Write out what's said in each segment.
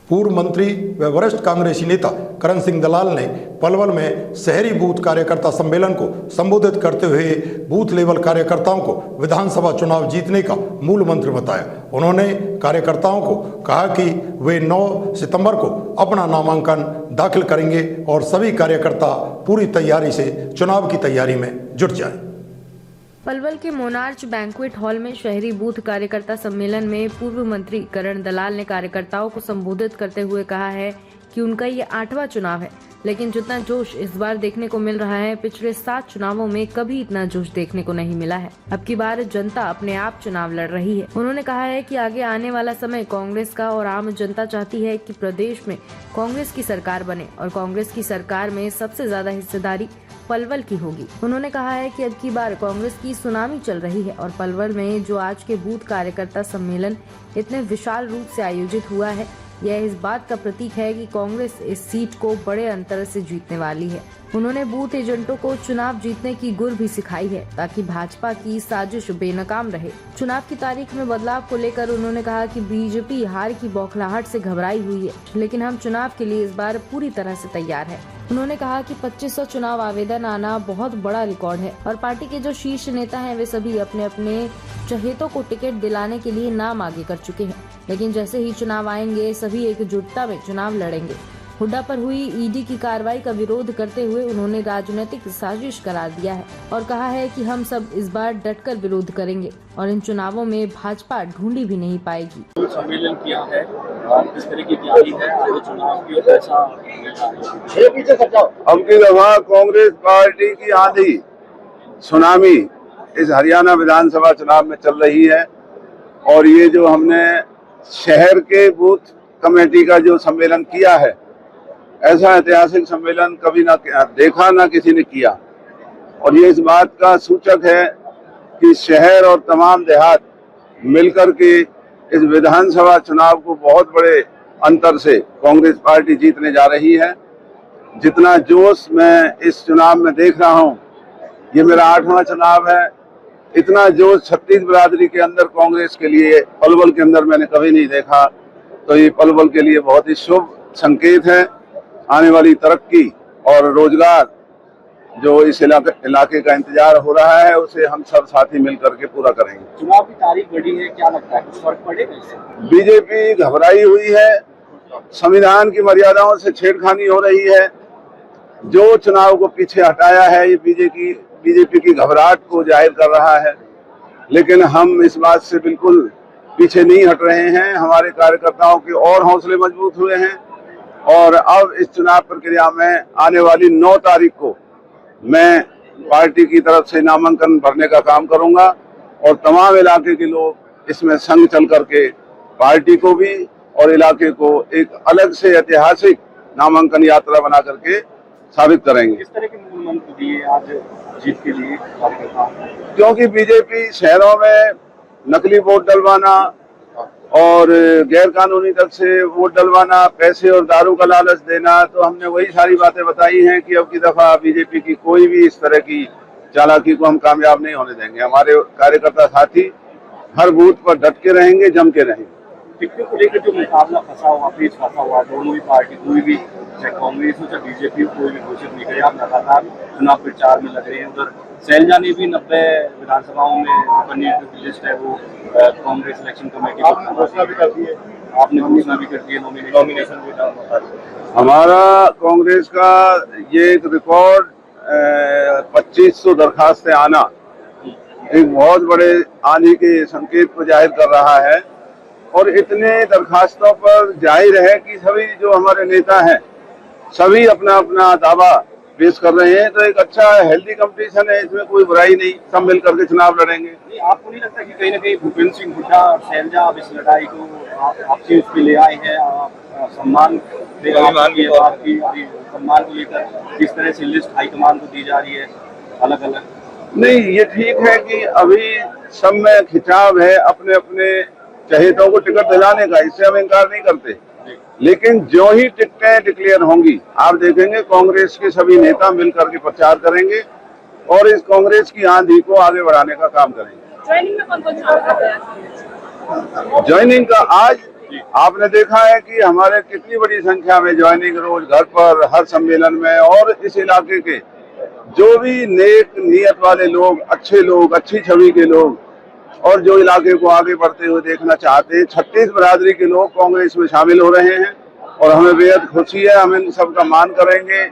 पूर्व मंत्री व वरिष्ठ कांग्रेसी नेता करण सिंह दलाल ने पलवल में शहरी बूथ कार्यकर्ता सम्मेलन को संबोधित करते हुए बूथ लेवल कार्यकर्ताओं को विधानसभा चुनाव जीतने का मूल मंत्र बताया। उन्होंने कार्यकर्ताओं को कहा कि वे 9 सितंबर को अपना नामांकन दाखिल करेंगे और सभी कार्यकर्ता पूरी तैयारी से चुनाव की तैयारी में जुट जाएं। पलवल के मोनार्च बैंक्वेट हॉल में शहरी बूथ कार्यकर्ता सम्मेलन में पूर्व मंत्री करण दलाल ने कार्यकर्ताओं को संबोधित करते हुए कहा है कि उनका ये 8वां चुनाव है, लेकिन जितना जोश इस बार देखने को मिल रहा है पिछले 7 चुनावों में कभी इतना जोश देखने को नहीं मिला है। अब की बार जनता अपने आप चुनाव लड़ रही है। उन्होंने कहा है कि आगे आने वाला समय कांग्रेस का और आम जनता चाहती है कि प्रदेश में कांग्रेस की सरकार बने और कांग्रेस की सरकार में सबसे ज्यादा हिस्सेदारी पलवल की होगी। उन्होंने कहा है कि अब की बार कांग्रेस की सुनामी चल रही है और पलवल में जो आज के बूथ कार्यकर्ता सम्मेलन इतने विशाल रूप से आयोजित हुआ है, यह इस बात का प्रतीक है कि कांग्रेस इस सीट को बड़े अंतर से जीतने वाली है। उन्होंने बूथ एजेंटों को चुनाव जीतने की गुर भी सिखाई है ताकि भाजपा की साजिश बेनकाम रहे। चुनाव की तारीख में बदलाव को लेकर उन्होंने कहा कि बीजेपी हार की बौखलाहट से घबराई हुई है, लेकिन हम चुनाव के लिए इस बार पूरी तरह से तैयार है। उन्होंने कहा कि 2500 चुनाव आवेदन आना बहुत बड़ा रिकॉर्ड है और पार्टी के जो शीर्ष नेता हैं वे सभी अपने अपने चहेतों को टिकट दिलाने के लिए नाम आगे कर चुके हैं, लेकिन जैसे ही चुनाव आएंगे सभी एकजुटता में चुनाव लड़ेंगे। हुड्डा पर हुई ईडी की कार्रवाई का विरोध करते हुए उन्होंने राजनीतिक साजिश करार दिया है और कहा है कि हम सब इस बार डटकर विरोध करेंगे और इन चुनावों में भाजपा ढूंढी भी नहीं पाएगी। सम्मेलन किया है और किस तरह की तैयारी है आगे चुनाव की और कैसा अब की दफा कांग्रेस पार्टी की आंधी सुनामी इस हरियाणा विधानसभा चुनाव में चल रही है और ये जो हमने शहर के बूथ कमेटी का जो सम्मेलन किया है, ऐसा ऐतिहासिक सम्मेलन कभी ना देखा ना किसी ने किया और ये इस बात का सूचक है कि शहर और तमाम देहात मिलकर के इस विधानसभा चुनाव को बहुत बड़े अंतर से कांग्रेस पार्टी जीतने जा रही है। जितना जोश मैं इस चुनाव में देख रहा हूँ, ये मेरा 8वां चुनाव है, इतना जोश छत्तीस बिरादरी के अंदर कांग्रेस के लिए पलवल के अंदर मैंने कभी नहीं देखा। तो ये पलवल के लिए बहुत ही शुभ संकेत है। आने वाली तरक्की और रोजगार जो इस इलाके का इंतजार हो रहा है, उसे हम सब साथी मिलकर के पूरा करेंगे। चुनाव की तारीख बढ़ी है, क्या लगता है कुछ फर्क पड़ेगा इससे? बीजेपी घबराई हुई है, संविधान की मर्यादाओं से छेड़खानी हो रही है। जो चुनाव को पीछे हटाया है ये बीजेपी की घबराहट को जाहिर कर रहा है, लेकिन हम इस बात से बिल्कुल पीछे नहीं हट रहे हैं। हमारे कार्यकर्ताओं के और हौसले मजबूत हुए हैं और अब इस चुनाव प्रक्रिया में आने वाली 9 तारीख को मैं पार्टी की तरफ से नामांकन भरने का काम करूंगा और तमाम इलाके के लोग इसमें संग चल करके पार्टी को भी और इलाके को एक अलग से ऐतिहासिक नामांकन यात्रा बना करके साबित करेंगे। किस तरह के मूल मंत्र दिए आज जीत के लिए कार्यकर्ताओं? क्योंकि बीजेपी शहरों में नकली वोट डलवाना और गैर कानूनी ढंग से वोट डलवाना, पैसे और दारू का लालच देना, तो हमने वही सारी बातें बताई हैं कि अब की दफा बीजेपी की कोई भी इस तरह की चालाकी को हम कामयाब नहीं होने देंगे। हमारे कार्यकर्ता साथी हर बूथ पर डट के रहेंगे, जम के रहेंगे। टिकटों को लेकर जो मुकाबला फंसा हुआ, पेच फंसा हुआ, दोनों ही पार्टी कोई भी चाहे कांग्रेस हो चाहे बीजेपी कोई भी घोषित नहीं करे। आप लगातार चुनाव प्रचार में लग रहे हैं। उधर शैलजा ने भी 90 विधानसभाओं में जो लिस्ट है वो कांग्रेस इलेक्शन कमेटी को घोषणा भी कर दी है, आपने घोषणा भी कर दी है, नॉमिनेशन भी डाला। हमारा कांग्रेस का ये एक रिकॉर्ड 2500 दरखास्तें आना एक बहुत बड़े आंधी के संकेत को जाहिर कर रहा है और इतने दरखास्तों पर जाहिर है कि सभी जो हमारे नेता हैं सभी अपना अपना दावा पेश कर रहे हैं। तो एक अच्छा हेल्दी कंपटीशन है, इसमें कोई बुराई नहीं, सब मिल करके चुनाव लड़ेंगे। नहीं, आपको नहीं लगता कि कहीं ना कहीं भूपेंद्र सिंह हुड्डा और शैलजा अब इस लड़ाई को आपसी उस पर ले आए हैं? सम्मान सम्मान को लेकर किस तरह से लिस्ट हाईकमान को दी जा रही है अलग अलग? नहीं, ये ठीक है कि अभी सब में खिंचाव है अपने अपने चहेतों को टिकट दिलाने का, इससे हम इनकार नहीं करते, लेकिन जो ही टिकटें डिक्लेयर होंगी आप देखेंगे कांग्रेस के सभी नेता मिलकर के प्रचार करेंगे और इस कांग्रेस की आंधी को आगे बढ़ाने का काम करेंगे। ज्वाइनिंग में कौन-कौन सा? ज्वाइनिंग का आज आपने देखा है कि हमारे कितनी बड़ी संख्या में ज्वाइनिंग रोज घर पर, हर सम्मेलन में, और इस इलाके के जो भी नेक नियत वाले लोग, अच्छी छवि के लोग, और जो इलाके को आगे बढ़ते हुए देखना चाहते हैं, 36 बिरादरी के लोग कांग्रेस में शामिल हो रहे हैं और हमें बेहद खुशी है। हम इन सबका मान करेंगे,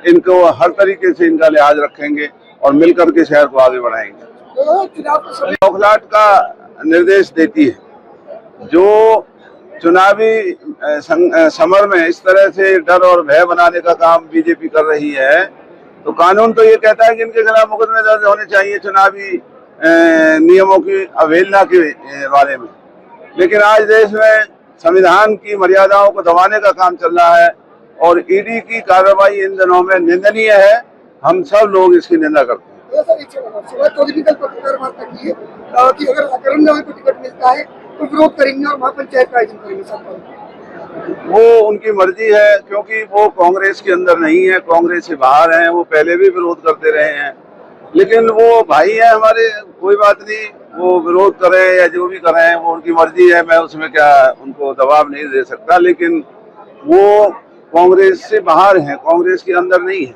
इनको हर तरीके से इनका लिहाज रखेंगे और मिलकर के शहर को आगे बढ़ाएंगे। बौखलाहट का निर्देश देती है। जो चुनावी समर में इस तरह से डर और भय बनाने का काम बीजेपी कर रही है, तो कानून तो ये कहता है कि इनके खिलाफ मुकदमे दर्ज होने चाहिए चुनावी नियमों की अवहेलना के बारे में। लेकिन आज देश में संविधान की मर्यादाओं को दबाने का काम चल रहा है और ईडी की कार्रवाई इन दिनों में निंदनीय है। हम सब लोग इसकी निंदा करते हैं। कि अगर अकरंदल को टिकट मिलता है तो विरोध करेंगे और महापंचायत का आयोजन करेंगे सब। वो उनकी मर्जी है, क्योंकि वो कांग्रेस के अंदर नहीं है, कांग्रेस से बाहर हैं। वो पहले भी विरोध करते रहे हैं, लेकिन वो भाई है हमारे, कोई बात नहीं, वो विरोध करें या जो भी करें वो उनकी मर्जी है। मैं उसमें क्या उनको दबाव नहीं दे सकता, लेकिन वो कांग्रेस से बाहर हैं, कांग्रेस के अंदर नहीं है।